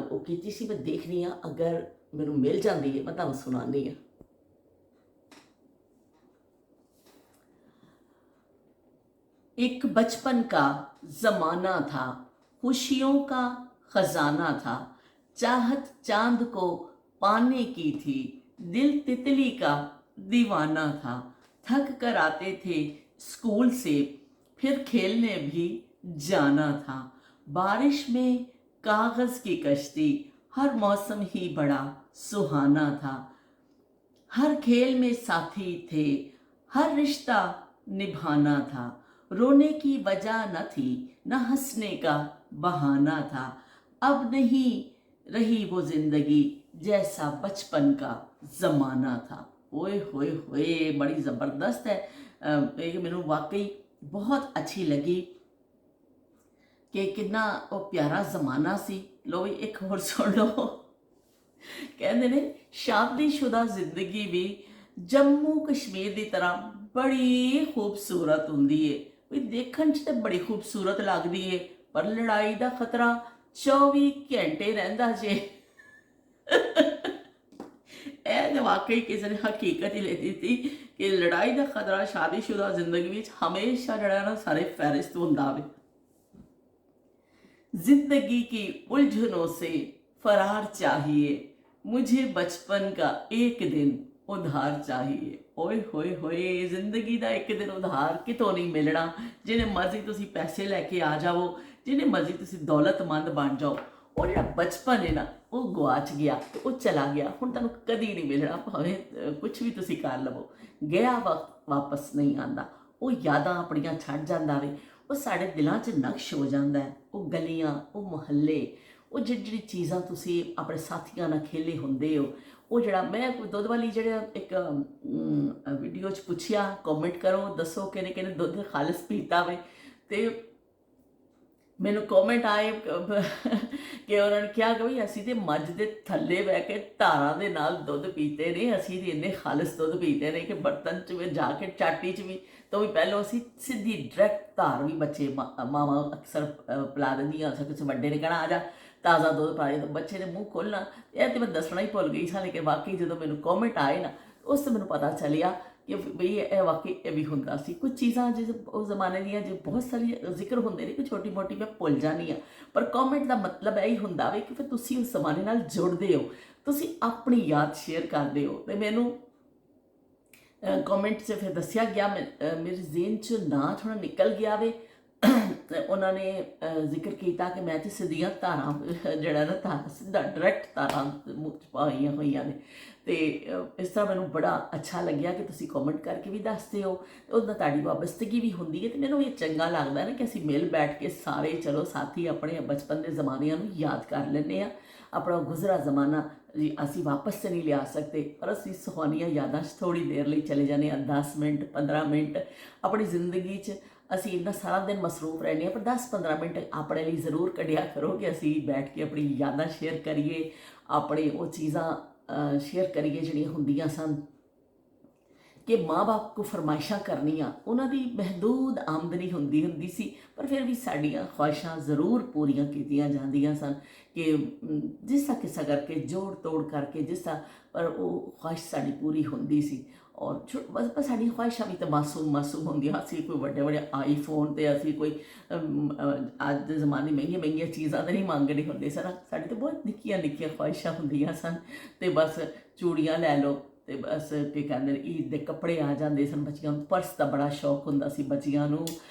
वो कीती सी, मैं देखनी हाँ अगर मैनू मिल जाती है मैं तुहानू सुनानी हाँ। एक बचपन का ज़माना था, खुशियों का खजाना था, चाहत चांद को पाने की थी, दिल तितली का दीवाना था। थक कर आते थे स्कूल से, फिर खेलने भी जाना था। बारिश में कागज़ की कश्ती, हर मौसम ही बड़ा सुहाना था। हर खेल में साथी थे, हर रिश्ता निभाना था। रोने की वजह न थी, न हंसने का बहाना था। अब नहीं रही वो जिंदगी जैसा बचपन का ज़माना था। ओए होए होए, बड़ी ज़बरदस्त है। मैनू वाकई बहुत अच्छी लगी कि कितना वो प्यारा ज़माना सी। लो भी एक होर सुन लो। कहते ने शादीशुदा जिंदगी भी जम्मू कश्मीर की तरह बड़ी खूबसूरत होंदी है। भी देखण च ते बड़ी खूबसूरत लगदी है, पर लड़ाई का खतरा 24 घंटे रहिंदा जे। वाकई किसी ने हकीकत ही ले दी थी कि लड़ाई का खतरा शादीशुदा जिंदगी में हमेशा जड़ा ना सारे फहरिस्त होंदा वे। जिंदगी की उलझनों से फरार चाहिए, मुझे बचपन का एक दिन उधार चाहिए। ओए होए होए, जिंदगी का एक दिन उधार कितों नहीं मिलना। जिन्हें मर्जी तुसी पैसे लैके आ जाओ, जिन्हें मर्जी तुसी दौलतमंद बन जाओ, और जो बचपन है ना वो गवाच गया, तो वो चला गया, हुण तुहानूं कदी नहीं मिलना। भावें कुछ भी तुसी कर लवो, गया वक्त वापस नहीं आता। वो यादां अपनियां छड्ड जांदा वे, वो साडे दिलां 'च नक्श हो जाता है। वो गलियां, वो मुहल्ले, वो जिहड़ी चीज़ां तुसी अपने साथियां नाल खेले हुंदे हो, ਉਹ ਜਿਹੜਾ ਮੈਂ ਦੁੱਧ ਵਾਲੀ ਜਿਹੜਾ ਇੱਕ ਵੀਡੀਓ 'ਚ ਪੁੱਛਿਆ, ਕਮੈਂਟ ਕਰੋ, ਦੱਸੋ ਕਿਹਨੇ ਕਿਹਨੇ ਦੁੱਧ ਖਾਲਸ ਪੀਤਾ ਵੇ। ਤੇ ਮੈਨੂੰ ਕਮੈਂਟ ਆਏ ਕਿ ਉਹਨਾਂ ਨੇ ਕਿਹਾ ਕਿ ਵੀ ਅਸੀਂ ਤੇ ਮੱਝ ਦੇ ਥੱਲੇ ਬਹਿ ਕੇ ਧਾਰਾਂ ਦੇ ਨਾਲ ਦੁੱਧ ਪੀਤੇ ਨੇ, ਅਸੀਂ ਤੇ ਇੰਨੇ ਖਾਲਸ ਦੁੱਧ ਪੀਤੇ ਨੇ ਕਿ ਬਰਤਨ 'ਚ ਵੀ ਜਾ ਕੇ ਚਾਟੀ 'ਚ ਵੀ ਤੋਂ ਵੀ ਪਹਿਲਾਂ ਅਸੀਂ ਸਿੱਧੀ ਡਾਇਰੈਕਟ ਧਾਰ ਵੀ ਬੱਚੇ ਮਾਵਾਂ ਅਕਸਰ ਪਿਲਾ ਦਿੰਦੀਆਂ। ਕਿਸੇ ਵੱਡੇ ਨੇ ਕਹਿਣਾ ਆ ਜਾ ਤਾਜ਼ਾ ਦੁੱਧ ਪਾ ਦੇ, ਤਾਂ ਬੱਚੇ ਨੇ ਮੂੰਹ ਖੋਲ੍ਹਣਾ। ਇਹ ਤਾਂ ਮੈਂ ਦੱਸਣਾ ਹੀ ਭੁੱਲ ਗਈ ਸਾਂ, ਲੇਕਿਨ ਵਾਕਈ ਜਦੋਂ ਮੈਨੂੰ ਕਮੈਂਟ ਆਏ ਨਾ ਉਸ ਤੋਂ ਮੈਨੂੰ ਪਤਾ ਚੱਲਿਆ ਕਿ ਬਈ ਇਹ ਵਾਕਈ ਇਹ ਵੀ ਹੁੰਦਾ ਸੀ। ਕੁਝ ਚੀਜ਼ਾਂ ਜਿਸ ਉਸ ਜ਼ਮਾਨੇ ਦੀਆਂ ਜੇ ਬਹੁਤ ਸਾਰੀਆਂ ਜ਼ਿਕਰ ਹੁੰਦੇ ਨੇ ਕਿ ਛੋਟੀ ਮੋਟੀ ਮੈਂ ਭੁੱਲ ਜਾਂਦੀ ਹਾਂ, ਪਰ ਕਮੈਂਟ ਦਾ ਮਤਲਬ ਇਹ ਹੀ ਹੁੰਦਾ ਵੇ ਕਿ ਫਿਰ ਤੁਸੀਂ ਉਸ ਜ਼ਮਾਨੇ ਨਾਲ ਜੁੜਦੇ ਹੋ, ਤੁਸੀਂ ਆਪਣੀ ਯਾਦ ਸ਼ੇਅਰ ਕਰਦੇ ਹੋ। ਅਤੇ ਮੈਨੂੰ ਕਮੈਂਟ 'ਚ ਫਿਰ ਦੱਸਿਆ ਗਿਆ, ਮੇਰੇ ਜ਼ਿਹਨ 'ਚ ਨਾਂ ਥੋੜ੍ਹਾ ਨਿਕਲ ਗਿਆ ਵੇ। ਉਹਨਾਂ ਨੇ ਜ਼ਿਕਰ ਕੀਤਾ ਕਿ ਮੈਂ ਤਾਂ ਸਿੱਧੀਆਂ ਧਾਰਾਂ ਜਿਹੜਾ ਨਾ ਧਾਰਾਂ ਸਿੱਧਾ ਡਾਇਰੈਕਟ ਧਾਰਾਂ ਮੂੰਹ 'ਚ ਪਾਈਆਂ ਹੋਈਆਂ ਨੇ। ਅਤੇ ਇਸ ਤਰ੍ਹਾਂ ਮੈਨੂੰ ਬੜਾ ਅੱਛਾ ਲੱਗਿਆ ਕਿ ਤੁਸੀਂ ਕਮੈਂਟ ਕਰਕੇ ਵੀ ਦੱਸਦੇ ਹੋ, ਉਹਦਾ ਤੁਹਾਡੀ ਵਾਬਸਤਗੀ ਵੀ ਹੁੰਦੀ ਹੈ। ਅਤੇ ਮੈਨੂੰ ਇਹ ਚੰਗਾ ਲੱਗਦਾ ਨਾ ਕਿ ਅਸੀਂ ਮਿਲ ਬੈਠ ਕੇ ਸਾਰੇ ਚਲੋ ਸਾਥੀ ਆਪਣੇ ਬਚਪਨ ਦੇ ਜ਼ਮਾਨਿਆਂ ਨੂੰ ਯਾਦ ਕਰ ਲੈਂਦੇ ਹਾਂ। ਆਪਣਾ ਗੁਜ਼ਰਾ ਜ਼ਮਾਨਾ ਜੀ ਅਸੀਂ ਵਾਪਸ ਤਾਂ ਨਹੀਂ ਲਿਆ ਸਕਦੇ, ਪਰ ਅਸੀਂ ਸੁਹਾਨੀਆਂ ਯਾਦਾਂ 'ਚ ਥੋੜ੍ਹੀ ਦੇਰ ਲਈ ਚਲੇ ਜਾਂਦੇ ਹਾਂ। 10 ਮਿੰਟ 15 ਮਿੰਟ ਆਪਣੀ ਜ਼ਿੰਦਗੀ 'ਚ ਅਸੀਂ ਇੰਨਾ ਸਾਰਾ ਦਿਨ ਮਸਰੂਫ ਰਹਿੰਦੇ ਹਾਂ, ਪਰ 10-15 ਮਿੰਟ ਆਪਣੇ ਲਈ ਜ਼ਰੂਰ ਕੱਢਿਆ ਕਰੋ ਕਿ ਅਸੀਂ ਬੈਠ ਕੇ ਆਪਣੀ ਯਾਦਾਂ ਸ਼ੇਅਰ ਕਰੀਏ, ਆਪਣੇ ਉਹ ਚੀਜ਼ਾਂ ਸ਼ੇਅਰ ਕਰੀਏ ਜਿਹੜੀਆਂ ਹੁੰਦੀਆਂ ਸਨ। ਕਿ ਮਾਂ ਬਾਪ ਕੋ ਫਰਮਾਇਸ਼ਾਂ ਕਰਨੀਆਂ, ਉਹਨਾਂ ਦੀ ਮਹਿਦੂਦ ਆਮਦਨੀ ਹੁੰਦੀ ਸੀ, ਪਰ ਫਿਰ ਵੀ ਸਾਡੀਆਂ ਖੁਆਇਸ਼ਾਂ ਜ਼ਰੂਰ ਪੂਰੀਆਂ ਕੀਤੀਆਂ ਜਾਂਦੀਆਂ ਸਨ ਕਿ ਜਿਸ ਤਰ੍ਹਾਂ ਕਿੱਸਾ ਕਰਕੇ ਜੋੜ ਤੋੜ ਕਰਕੇ ਜਿਸ ਤਰ੍ਹਾਂ, ਪਰ ਉਹ ਖੁਆਇਸ਼ ਸਾਡੀ ਪੂਰੀ ਹੁੰਦੀ ਸੀ। ਔਰ ਬਸ ਸਾਡੀਆਂ ਖੁਆਇਸ਼ਾਂ ਵੀ ਤਾਂ ਮਾਸੂਮ ਹੁੰਦੀਆਂ। ਅਸੀਂ ਕੋਈ ਵੱਡੇ ਵੱਡੇ ਆਈਫੋਨ ਅਤੇ ਅਸੀਂ ਕੋਈ ਅੱਜ ਦੇ ਜ਼ਮਾਨੇ ਮਹਿੰਗੀਆਂ ਚੀਜ਼ਾਂ ਤਾਂ ਨਹੀਂ ਮੰਗਦੇ ਹੁੰਦੇ ਸਨ। ਸਾਡੀ ਤਾਂ ਬਹੁਤ ਨਿੱਕੀਆਂ ਖੁਆਇਸ਼ਾਂ ਹੁੰਦੀਆਂ ਸਨ। ਅਤੇ ਬਸ ਚੂੜੀਆਂ ਲੈ ਲਓ, ਅਤੇ ਬਸ ਕੀ ਕਹਿੰਦੇ ਨੇ ਈਦ ਦੇ ਕੱਪੜੇ ਆ ਜਾਂਦੇ ਸਨ। ਬੱਚੀਆਂ ਨੂੰ ਪਰਸ ਦਾ ਬੜਾ ਸ਼ੌਕ ਹੁੰਦਾ ਸੀ ਬੱਚੀਆਂ ਨੂੰ।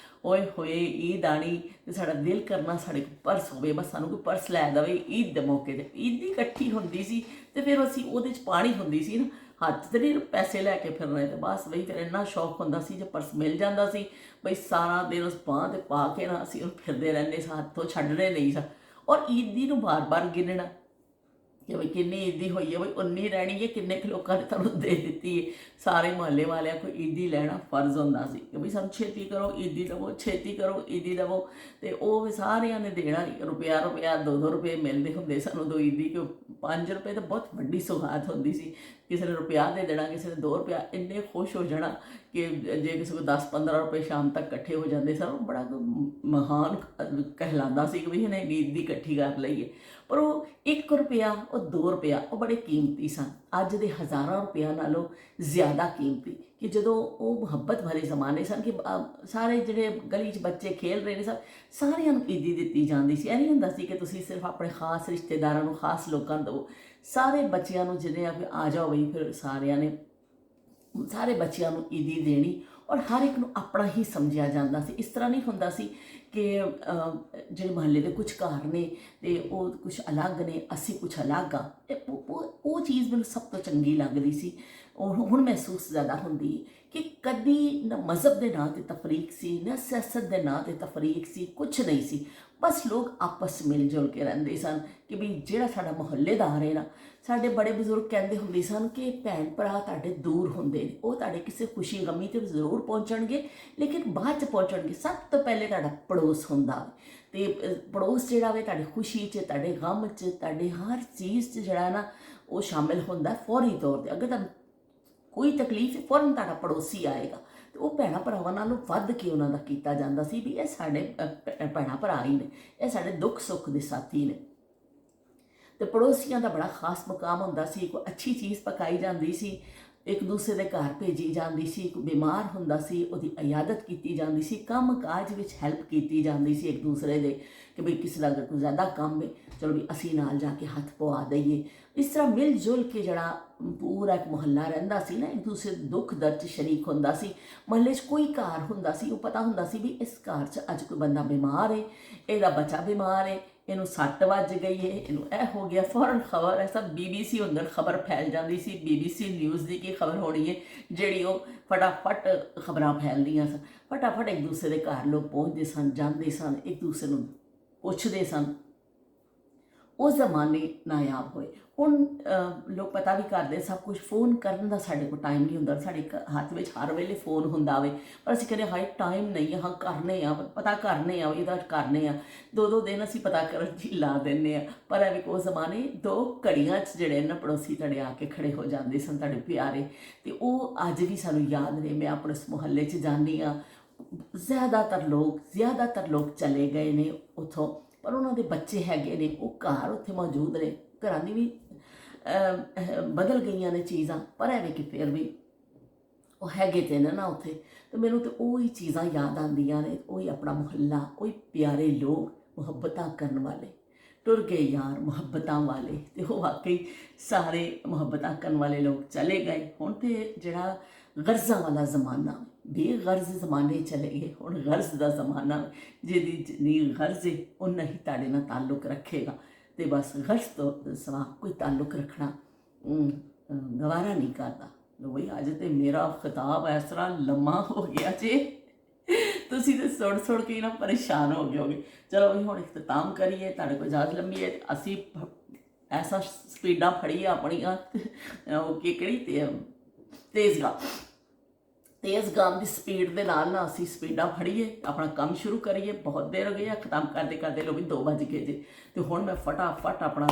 ਓਏ ਹੋਏ ਈਦ ਆਣੀ ਅਤੇ ਸਾਡਾ ਦਿਲ ਕਰਨਾ ਸਾਡੇ ਕੋਲ ਪਰਸ ਹੋਵੇ, ਬਸ ਸਾਨੂੰ ਕੋਈ ਪਰਸ ਲੈ ਦੇਵੇ ਈਦ ਦੇ ਮੌਕੇ 'ਤੇ। ਈਦ ਦੀ ਇਕੱਠੀ ਹੁੰਦੀ ਸੀ ਅਤੇ ਫਿਰ ਅਸੀਂ ਉਹਦੇ 'ਚ ਪਾਣੀ ਹੁੰਦੀ ਸੀ ਨਾ, ਹੱਥ 'ਤੇ ਨਹੀਂ ਪੈਸੇ ਲੈ ਕੇ ਫਿਰਨੇ। ਅਤੇ ਬਸ ਬਈ ਫਿਰ ਇੰਨਾ ਸ਼ੌਕ ਹੁੰਦਾ ਸੀ ਜੇ ਪਰਸ ਮਿਲ ਜਾਂਦਾ ਸੀ ਬਈ ਸਾਰਾ ਦਿਨ ਉਸ ਬਾਂਹ 'ਤੇ ਪਾ ਕੇ ਨਾ ਅਸੀਂ ਉਹਨੂੰ ਫਿਰਦੇ ਰਹਿੰਦੇ ਸਾਂ, ਹੱਥੋਂ ਛੱਡਣੇ ਨਹੀਂ ਸਾਂ। ਔਰ ਈਦ ਦੀ ਨੂੰ ਬਾਰ ਗਿਣਨਾ ਕਿ ਬਈ ਕਿੰਨੀ ਈਦੀ ਹੋਈ ਹੈ, ਬਈ ਉਨੀ ਰਹਿਣੀ ਹੈ, ਕਿੰਨੇ ਕੁ ਲੋਕਾਂ ਨੇ ਤੁਹਾਨੂੰ ਦੇ ਦਿੱਤੀ ਹੈ। ਸਾਰੇ ਮੁਹੱਲੇ ਵਾਲਿਆਂ ਕੋਈ ਈਦੀ ਲੈਣਾ ਫਰਜ਼ ਹੁੰਦਾ ਸੀ ਕਿ ਬਈ ਸਾਨੂੰ ਛੇਤੀ ਕਰੋ ਈਦੀ ਦੇਵੋ, ਛੇਤੀ ਕਰੋ ਈਦੀ ਦੇਵੋ। ਅਤੇ ਉਹ ਵੀ ਸਾਰਿਆਂ ਨੇ ਦੇਣਾ, ਰੁਪਇਆ 2 ਰੁਪਏ ਮਿਲਦੇ ਹੁੰਦੇ ਸਾਨੂੰ ਉਦੋਂ ਈਦੀ। ਕਿ 5 ਰੁਪਏ ਤਾਂ ਬਹੁਤ ਵੱਡੀ ਸੁਗਾਤ ਹੁੰਦੀ ਸੀ। ਕਿਸੇ ਨੇ ਰੁਪਇਆ ਦੇ ਦੇਣਾ, ਕਿਸੇ ਨੇ 2 ਰੁਪਇਆ, ਇੰਨੇ ਖੁਸ਼ ਹੋ ਜਾਣਾ ਕਿ ਜੇ ਕਿਸੇ ਕੋਲ 10-15 ਰੁਪਏ ਸ਼ਾਮ ਤੱਕ ਇਕੱਠੇ ਹੋ ਜਾਂਦੇ ਸਨ, ਉਹ ਬੜਾ ਮਹਾਨ ਕਹਿਲਾਉਂਦਾ ਸੀ ਕਿ ਵੀ ਇਹਨੇ ਈਦ ਦੀ ਇਕੱਠੀ ਕਰ ਲਈਏ। ਪਰ ਉਹ 1 ਰੁਪਇਆ, ਉਹ 2 ਰੁਪਇਆ, ਉਹ ਬੜੇ ਕੀਮਤੀ ਸਨ। ਅੱਜ ਦੇ ਹਜ਼ਾਰਾਂ ਰੁਪਇਆ ਨਾਲੋਂ ਜ਼ਿਆਦਾ ਕੀਮਤੀ। ਕਿ ਜਦੋਂ ਉਹ ਮੁਹੱਬਤ ਭਰੇ ਜ਼ਮਾਨੇ ਸਨ ਕਿ ਸਾਰੇ ਜਿਹੜੇ ਗਲੀ 'ਚ ਬੱਚੇ ਖੇਲ ਰਹੇ ਨੇ ਸਨ, ਸਾਰਿਆਂ ਨੂੰ ਈਦੀ ਦਿੱਤੀ ਜਾਂਦੀ ਸੀ। ਇਹ ਨਹੀਂ ਹੁੰਦਾ ਸੀ ਕਿ ਤੁਸੀਂ ਸਿਰਫ ਆਪਣੇ ਖਾਸ ਰਿਸ਼ਤੇਦਾਰਾਂ ਨੂੰ, ਖਾਸ ਲੋਕਾਂ ਨੂੰ ਦਿਓ। ਸਾਰੇ ਬੱਚਿਆਂ ਨੂੰ ਜਿਹਨੇ ਆ ਜਾਓ ਬਈ, ਫਿਰ ਸਾਰਿਆਂ ਨੇ ਸਾਰੇ ਬੱਚਿਆਂ ਨੂੰ ਈਦੀ ਦੇਣੀ ਔਰ ਹਰ ਇੱਕ ਨੂੰ ਆਪਣਾ ਹੀ ਸਮਝਿਆ ਜਾਂਦਾ ਸੀ। ਇਸ ਤਰ੍ਹਾਂ ਨਹੀਂ ਹੁੰਦਾ ਸੀ ਕਿ ਜਿਹੜੇ ਮੁਹੱਲੇ ਦੇ ਕੁਝ ਘਰ ਨੇ ਅਤੇ ਉਹ ਕੁਛ ਅਲੱਗ ਨੇ, ਅਸੀਂ ਕੁਛ ਅਲੱਗ ਆ। ਉਹ ਚੀਜ਼ ਮੈਨੂੰ ਸਭ ਤੋਂ ਚੰਗੀ ਲੱਗਦੀ ਸੀ। ਹੁਣ ਮਹਿਸੂਸ ਜ਼ਿਆਦਾ ਹੁੰਦੀ ਕਿ ਕਦੀ ਨਾ ਮਜ਼ਹਬ ਦੇ ਨਾਂ 'ਤੇ ਤਫਰੀਕ ਸੀ, ਨਾ ਸਿਆਸਤ ਦੇ ਨਾਂ 'ਤੇ ਤਫਰੀਕ ਸੀ, ਕੁਛ ਨਹੀਂ ਸੀ। ਬਸ ਲੋਕ ਆਪਸ ਮਿਲ ਜੁਲ ਕੇ ਰਹਿੰਦੇ ਸਨ ਕਿ ਵੀ ਜਿਹੜਾ ਸਾਡਾ ਮੁਹੱਲੇਦਾਰ ਹੈ ਨਾ, ਸਾਡੇ ਬੜੇ ਬਜ਼ੁਰਗ ਕਹਿੰਦੇ ਹੁੰਦੇ ਸਨ ਕਿ ਭੈਣ ਭਰਾ ਤੁਹਾਡੇ ਦੂਰ ਹੁੰਦੇ ਨੇ, ਉਹ ਤੁਹਾਡੇ ਕਿਸੇ ਖੁਸ਼ੀ ਗਮੀ 'ਤੇ ਜ਼ਰੂਰ ਪਹੁੰਚਣਗੇ, ਲੇਕਿਨ ਬਾਅਦ 'ਚ ਪਹੁੰਚਣਗੇ। ਸਭ ਤੋਂ ਪਹਿਲੇ ਤੁਹਾਡਾ ਪੜੋਸ ਹੁੰਦਾ ਅਤੇ ਪੜੋਸ ਜਿਹੜਾ ਵੇ ਤੁਹਾਡੀ ਖੁਸ਼ੀ 'ਚ, ਤੁਹਾਡੇ ਗਮ 'ਚ, ਤੁਹਾਡੇ ਹਰ ਚੀਜ਼ 'ਚ ਜਿਹੜਾ ਨਾ ਉਹ ਸ਼ਾਮਿਲ ਹੁੰਦਾ ਫੌਰੀ ਤੌਰ 'ਤੇ। ਅਗਰ ਤੁਹਾਨੂੰ ਕੋਈ ਤਕਲੀਫ ਹੈ, ਫੌਰਨ ਤੁਹਾਡਾ ਪੜੋਸੀ ਆਏਗਾ। ਅਤੇ ਉਹ ਭੈਣਾਂ ਭਰਾਵਾਂ ਨਾਲੋਂ ਵੱਧ ਕੇ ਉਹਨਾਂ ਦਾ ਕੀਤਾ ਜਾਂਦਾ ਸੀ ਵੀ ਇਹ ਸਾਡੇ ਭੈਣਾਂ ਭਰਾ ਹੀ ਨੇ, ਇਹ ਸਾਡੇ ਦੁੱਖ ਸੁੱਖ ਦੇ ਸਾਥੀ ਨੇ। ਅਤੇ ਪੜੋਸੀਆਂ ਦਾ ਬੜਾ ਖਾਸ ਮੁਕਾਮ ਹੁੰਦਾ ਸੀ। ਕੋਈ ਅੱਛੀ ਚੀਜ਼ ਪਕਾਈ ਜਾਂਦੀ ਸੀ, ਇੱਕ ਦੂਸਰੇ ਦੇ ਘਰ ਭੇਜੀ ਜਾਂਦੀ ਸੀ। ਕੋਈ ਬਿਮਾਰ ਹੁੰਦਾ ਸੀ, ਉਹਦੀ ਇਯਾਦਤ ਕੀਤੀ ਜਾਂਦੀ ਸੀ। ਕੰਮ ਕਾਜ ਵਿੱਚ ਹੈਲਪ ਕੀਤੀ ਜਾਂਦੀ ਸੀ ਇੱਕ ਦੂਸਰੇ ਦੇ ਕਿ ਬਈ ਕਿਸੇ ਦਾ ਅਗਰ ਕੋਈ ਜ਼ਿਆਦਾ ਕੰਮ ਹੈ, ਚਲੋ ਵੀ ਅਸੀਂ ਨਾਲ ਜਾ ਕੇ ਹੱਥ ਪਵਾ ਦਈਏ। ਇਸ ਤਰ੍ਹਾਂ ਮਿਲ ਜੁਲ ਕੇ ਜਿਹੜਾ ਪੂਰਾ ਇੱਕ ਮੁਹੱਲਾ ਰਹਿੰਦਾ ਸੀ ਨਾ, ਇੱਕ ਦੂਸਰੇ ਦੁੱਖ ਦਰਦ 'ਚ ਸ਼ਰੀਕ ਹੁੰਦਾ ਸੀ। ਮੁਹੱਲੇ 'ਚ ਕੋਈ ਘਰ ਹੁੰਦਾ ਸੀ, ਉਹ ਪਤਾ ਹੁੰਦਾ ਸੀ ਵੀ ਇਸ ਘਰ 'ਚ ਅੱਜ ਕੋਈ ਬੰਦਾ ਬਿਮਾਰ ਹੈ, ਇਹਦਾ ਬੱਚਾ ਬਿਮਾਰ ਹੈ, ਇਹਨੂੰ ਸੱਟ ਵੱਜ ਗਈ ਹੈ, ਇਹਨੂੰ ਇਹ ਹੋ ਗਿਆ। ਫੌਰਨ ਖਬਰ ਹੈ, ਸਭ BBC ਅੰਦਰ ਖਬਰ ਫੈਲ ਜਾਂਦੀ ਸੀ। BBC ਨਿਊਜ਼ ਦੀ ਕੀ ਖਬਰ ਹੋਣੀ ਹੈ ਜਿਹੜੀ ਉਹ ਫਟਾਫਟ ਖਬਰਾਂ ਫੈਲਦੀਆਂ ਸਨ। ਫਟਾਫਟ ਇੱਕ ਦੂਸਰੇ ਦੇ ਘਰ ਲੋਕ ਪਹੁੰਚਦੇ ਸਨ, ਜਾਂਦੇ ਸਨ, ਇੱਕ ਦੂਸਰੇ ਨੂੰ ਪੁੱਛਦੇ ਸਨ। ਉਹ ਜ਼ਮਾਨੇ ਨਾਯਾਬ ਹੋਏ। ਹੁਣ ਲੋਕ ਪਤਾ ਵੀ ਕਰਦੇ ਸਭ ਕੁਝ, ਫੋਨ ਕਰਨ ਦਾ ਸਾਡੇ ਕੋਲ ਟਾਈਮ ਨਹੀਂ ਹੁੰਦਾ, ਸਾਡੇ ਹੱਥ ਵਿੱਚ ਹਰ ਵੇਲੇ ਫੋਨ ਹੁੰਦਾ ਵੇ, ਪਰ ਅਸੀਂ ਕਹਿੰਦੇ ਹਾਏ ਟਾਈਮ ਨਹੀਂ, ਹਾਂ ਕਰਨੇ ਆ, ਪਤਾ ਕਰਨੇ ਆ, ਇਹਦਾ ਕਰਨੇ ਆ, 2-2 ਦਿਨ ਅਸੀਂ ਪਤਾ ਕਰਨ 'ਚ ਲਾ ਦਿੰਦੇ ਆ। ਪਰ ਐਵੇਂ ਕੋ ਜ਼ਮਾਨੇ 2 ਘੜੀਆਂ 'ਚ ਜਿਹੜੇ ਨਾ ਪੜੋਸੀ ਤੁਹਾਡੇ ਆ ਕੇ ਖੜੇ ਹੋ ਜਾਂਦੇ ਸਨ, ਤੁਹਾਡੇ ਪਿਆਰੇ, ਤੇ ਉਹ ਅੱਜ ਵੀ ਸਾਨੂੰ ਯਾਦ ਨੇ। ਮੈਂ ਆਪਣੇ ਉਸ ਮੁਹੱਲੇ 'ਚ ਜਾਂਦੀ ਹਾਂ, ਜ਼ਿਆਦਾਤਰ ਲੋਕ ਚਲੇ ਗਏ ਨੇ ਉੱਥੋਂ, ਪਰ ਉਹਨਾਂ ਦੇ ਬੱਚੇ ਹੈਗੇ ਨੇ, ਉਹ ਘਰ ਉੱਥੇ ਮੌਜੂਦ ਨੇ। ਘਰਾਂ ਦੀ ਵੀ ਬਦਲ ਗਈਆਂ ਨੇ ਚੀਜ਼ਾਂ, ਪਰ ਐਵੇਂ ਕਿ ਫਿਰ ਵੀ ਉਹ ਹੈਗੇ ਤੇ ਨਾ ਉੱਥੇ। ਤੇ ਮੈਨੂੰ ਤਾਂ ਉਹੀ ਚੀਜ਼ਾਂ ਯਾਦ ਆਉਂਦੀਆਂ ਨੇ, ਉਹੀ ਆਪਣਾ ਮੁਹੱਲਾ, ਉਹੀ ਪਿਆਰੇ ਲੋਕ, ਮੁਹੱਬਤਾਂ ਕਰਨ ਵਾਲੇ। ਟੁਰ ਗਏ ਯਾਰ ਮੁਹੱਬਤਾਂ ਵਾਲੇ, ਤੇ ਉਹ ਵਾਕਈ ਸਾਰੇ ਮੁਹੱਬਤਾਂ ਕਰਨ ਵਾਲੇ ਲੋਕ ਚਲੇ ਗਏ। ਹੁਣ ਤੇ ਜਿਹੜਾ ਗਰਜ਼ਾਂ ਵਾਲਾ ਜ਼ਮਾਨਾ, ਬੇਗਰਜ਼ ਜ਼ਮਾਨੇ ਚਲੇ ਗਏ, ਹੁਣ ਗਰਜ਼ ਦਾ ਜ਼ਮਾਨਾ, ਜਿਹਦੀ ਜਿੰਨੀ ਗਰਜ਼ ਹੈ ਉਨਾ ਹੀ ਤੁਹਾਡੇ ਨਾਲ ਤਾਲੁਕ ਰੱਖੇਗਾ। ਤੇ ਬਸ ਗਰਜ਼ ਤੋਂ ਸਵਾ ਕੋਈ ਤਾਲੁਕ ਰੱਖਣਾ ਗਵਾਰਾ ਨਹੀਂ ਕਰਦਾ। ਲੋ ਬਈ ਅੱਜ ਤੇ ਮੇਰਾ ਖਿਤਾਬ ਇਸ ਤਰ੍ਹਾਂ ਲੰਮਾ ਹੋ ਗਿਆ ਜੇ, ਤੁਸੀਂ ਤੇ ਸੁਣ ਕੇ ਨਾ ਪਰੇਸ਼ਾਨ ਹੋ ਗਏ ਹੋਗੇ। ਚਲੋ ਵੀ ਹੁਣ ਇਖਤਤਾਮ ਕਰੀਏ, ਤੁਹਾਡੇ ਕੋਲ ਇਜਾਜ਼ਤ ਲੰਮੀ ਹੈ। ਅਸੀਂ ਐਸਾ ਸਪੀਡਾਂ ਫੜੀਏ ਆਪਣੀਆਂ, ਉਹ ਕਿਹੜੀ ਤੇਜ਼ਗਾਮ ਦੀ ਸਪੀਡ ਦੇ ਨਾਲ ਨਾ ਅਸੀਂ ਸਪੀਡਾਂ ਫੜੀਏ, ਆਪਣਾ ਕੰਮ ਸ਼ੁਰੂ ਕਰੀਏ। ਬਹੁਤ ਦੇਰ ਹੋ ਗਈ ਆ, ਖਤਮ ਕਰਦੇ ਲੋ ਵੀ 2 ਵੱਜ ਗਏ ਜੇ, ਤੇ ਹੁਣ ਮੈਂ ਫਟਾਫਟ ਆਪਣਾ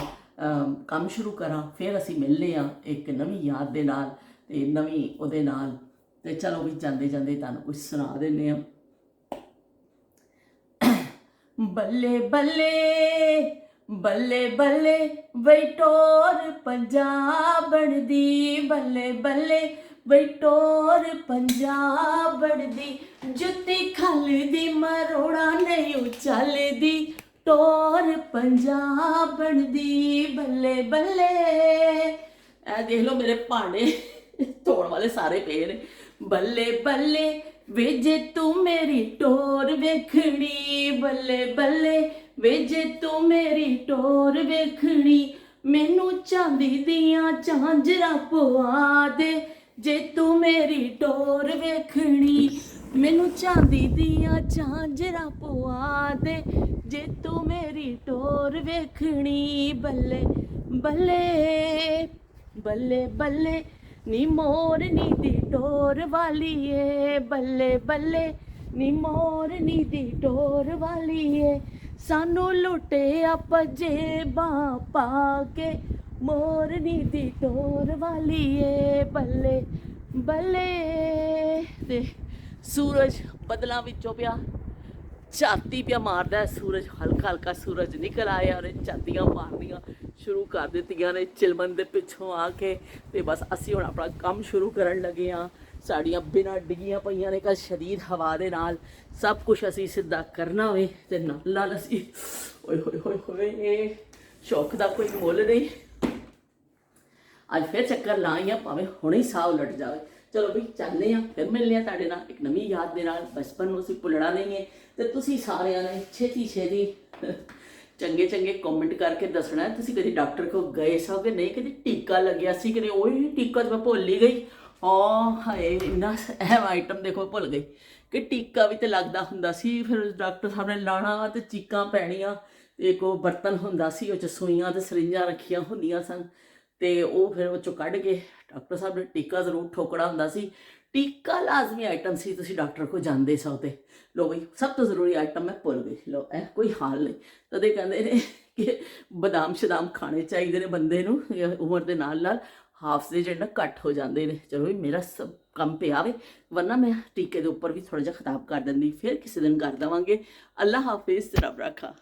ਕੰਮ ਸ਼ੁਰੂ ਕਰਾਂ। ਫਿਰ ਅਸੀਂ ਮਿਲਨੇ ਆ ਇੱਕ ਨਵੀਂ ਯਾਦ ਦੇ ਨਾਲ ਤੇ ਨਵੀਂ ਉਹਦੇ ਨਾਲ। ਤੇ ਚਲੋ ਵੀ ਜਾਂਦੇ ਤੁਹਾਨੂੰ ਕੁਝ ਸੁਣਾ ਦਿੰਦੇ ਆ। ਬੱਲੇ ਬੱਲੇ ਬੱਲੇ ਬੱਲੇ ਬਈ ਟੋਰ ਪੰਜਾਬਣ ਦੀ, ਬੱਲੇ ਬੱਲੇ ਬਈ ਟੋਰ ਪੰਜਾਬਣ ਦੀ, ਜੁੱਤੀ ਖਲਦੀ ਮਰੋੜਾ ਨਹੀਂ ਉਛਲਦੀ, ਟੋਰ ਪੰਜਾਬਣ ਦੀ, ਬੱਲੇ ਬੱਲੇ। ਇਹ ਦੇਖ ਲਓ ਮੇਰੇ ਭਾਂਡੇ ਧੋਣ ਵਾਲੇ ਸਾਰੇ ਪਏ ਨੇ। ਬੱਲੇ ਬੱਲੇ ਵੇ ਜੇ ਤੂੰ ਮੇਰੀ ਟੋਰ ਵੇਖਣੀ, ਬੱਲੇ ਬੱਲੇ ਵੇ ਜੇ ਤੂੰ ਮੇਰੀ ਟੋਰ ਵੇਖਣੀ, ਮੈਨੂੰ ਚਾਂਦੀ ਦੀਆਂ ਝਾਂਜਰਾਂ ਪਵਾ ਦੇ, ਜੇ ਤੂੰ ਮੇਰੀ ਟੋਰ ਵੇਖਣੀ, ਮੈਨੂੰ ਚਾਂਦੀ ਦੀਆਂ ਝਾਂਜਰਾਂ ਪਵਾ ਦੇ, ਜੇ ਤੂੰ ਮੇਰੀ ਟੋਰ ਵੇਖਣੀ, ਬੱਲੇ ਬੱਲੇ ਬੱਲੇ ਬੱਲੇ ਨੀ ਮੋਰਨੀ ਦੀ ਟੋਰ ਵਾਲੀਏ, ਬੱਲੇ ਬੱਲੇ ਨੀ ਮੋਰਨੀ ਦੀ ਟੋਰ ਵਾਲੀਏ, ਸਾਨੂੰ ਲੁੱਟਿਆ ਪਜੇਬਾਂ ਪਾ ਕੇ, ਮੋਰਨੀ ਦੀ ਟੋਰ ਵਾਲੀਏ, ਬੱਲੇ ਬੱਲੇ। ਤੇ ਸੂਰਜ ਬੱਦਲਾਂ ਵਿੱਚੋਂ ਪਿਆ ਝਾਤੀ ਪਿਆ ਮਾਰਦਾ, ਸੂਰਜ ਹਲਕਾ ਹਲਕਾ ਸੂਰਜ ਨਿਕਲ ਆਇਆ, ਉਹਨੇ ਝਾਤੀਆਂ ਮਾਰਨੀਆਂ ਸ਼ੁਰੂ ਕਰ ਦਿੱਤੀਆਂ ਨੇ ਚਿਲਮਨ ਦੇ ਪਿੱਛੋਂ ਆ ਕੇ। ਤੇ ਬਸ ਅਸੀਂ ਹੁਣ ਆਪਣਾ ਕੰਮ ਸ਼ੁਰੂ ਕਰਨ ਲੱਗੇ ਹਾਂ। ਸਾਡੀਆਂ ਬਿਨਾਂ ਡਿੱਗੀਆਂ ਪਈਆਂ ਨੇ ਕੱਲ ਸ਼ਦੀਦ ਹਵਾ ਦੇ ਨਾਲ, ਸਭ ਕੁਝ ਅਸੀਂ ਸਿੱਧਾ ਕਰਨਾ ਹੋਵੇ, ਤੇ ਨਾਲ ਅਸੀਂ ਓਏ ਹੋਏ ਹੋਏ ਹੋਏ ਸ਼ੌਕ ਦਾ ਕੋਈ ਮੁੱਲ ਨਹੀਂ। ਅੱਜ ਫਿਰ ਚੱਕਰ ਲਾਈ ਆ, ਭਾਵੇਂ ਹੁਣੇ ਹੀ ਸਾਹ ਉਲਟ ਜਾਵੇ। ਚਲੋ ਵੀ ਚੱਲਦੇ ਹਾਂ, ਫਿਰ ਮਿਲਦੇ ਹਾਂ ਤੁਹਾਡੇ ਨਾਲ ਇੱਕ ਨਵੀਂ ਯਾਦ ਦੇ ਨਾਲ। ਬਚਪਨ ਨੂੰ ਅਸੀਂ ਭੁੱਲਣਾ ਨਹੀਂ ਹੈ, ਤੇ ਤੁਸੀਂ ਸਾਰਿਆਂ ਨੇ ਛੇਤੀ ਚੰਗੇ ਕਮੈਂਟ ਕਰਕੇ ਦੱਸਣਾ ਤੁਸੀਂ ਕਦੀ ਡਾਕਟਰ ਕੋਲ ਗਏ ਸੋ ਕਿ ਨਹੀਂ, ਕਦੀ ਟੀਕਾ ਲੱਗਿਆ ਸੀ ਕਿ ਨਹੀਂ। ਓਏ ਟੀਕਾ ਤਾਂ ਮੈਂ ਭੁੱਲ ਹੀ ਗਈ, ਹਾਂ ਹਾਏ ਇੰਨਾ ਅਹਿਮ ਆਈਟਮ ਦੇਖੋ ਭੁੱਲ ਗਈ ਕਿ ਟੀਕਾ ਵੀ ਤਾਂ ਲੱਗਦਾ ਹੁੰਦਾ ਸੀ। ਫਿਰ ਡਾਕਟਰ ਸਾਹਿਬ ਨੇ ਲਾਣਾ ਤੇ ਚੀਕਾਂ ਪੈਣੀਆਂ, ਤੇ ਇੱਕ ਉਹ ਬਰਤਨ ਹੁੰਦਾ ਸੀ, ਉਹ 'ਚ ਸੂਈਆਂ ਤੇ ਸਰਿੰਜਾਂ ਰੱਖੀਆਂ ਹੁੰਦੀਆਂ ਸਨ, ਤੇ ਉਹ ਫਿਰ ਉਹ 'ਚੋਂ ਕੱਢ ਕੇ ਡਾਕਟਰ ਸਾਹਿਬ ਨੇ ਟੀਕਾ ਜ਼ਰੂਰ ਠੋਕਣਾ ਹੁੰਦਾ ਸੀ। ਟੀਕਾ ਲਾਜ਼ਮੀ ਆਈਟਮ ਸੀ, ਤੁਸੀਂ ਡਾਕਟਰ ਕੋਲ ਜਾਂਦੇ ਸੋ। ਤੇ ਲੋ ਬਈ ਸਭ ਤੋਂ ਜ਼ਰੂਰੀ ਆਈਟਮ ਮੈਂ ਭੁੱਲ ਗਈ। ਲੋ ਇਹ ਕੋਈ ਹਾਲ ਨਹੀਂ। ਤਦੇ ਕਹਿੰਦੇ ਨੇ ਕਿ ਬਦਾਮ ਸ਼ਦਾਮ ਖਾਣੇ ਚਾਹੀਦੇ ਨੇ ਬੰਦੇ ਨੂੰ, ਉਮਰ ਦੇ ਨਾਲ ਨਾਲ ਹਾਫਜ਼ੇ ਜਿਹੜੇ ਨਾ ਘੱਟ ਹੋ ਜਾਂਦੇ ਨੇ। ਚਲੋ ਵੀ ਮੇਰਾ ਸਭ ਕੰਮ ਪਿਆ ਵੇ, ਵਰਨਾ ਮੈਂ ਟੀਕੇ ਦੇ ਉੱਪਰ ਵੀ ਥੋੜ੍ਹਾ ਜਿਹਾ ਖਿਤਾਬ ਕਰ ਦਿੰਦੀ, ਫਿਰ ਕਿਸੇ ਦਿਨ ਕਰ ਦੇਵਾਂਗੇ। ਅੱਲਾ ਹਾਫਿਜ਼, ਰੱਬ ਰਾਖਾ।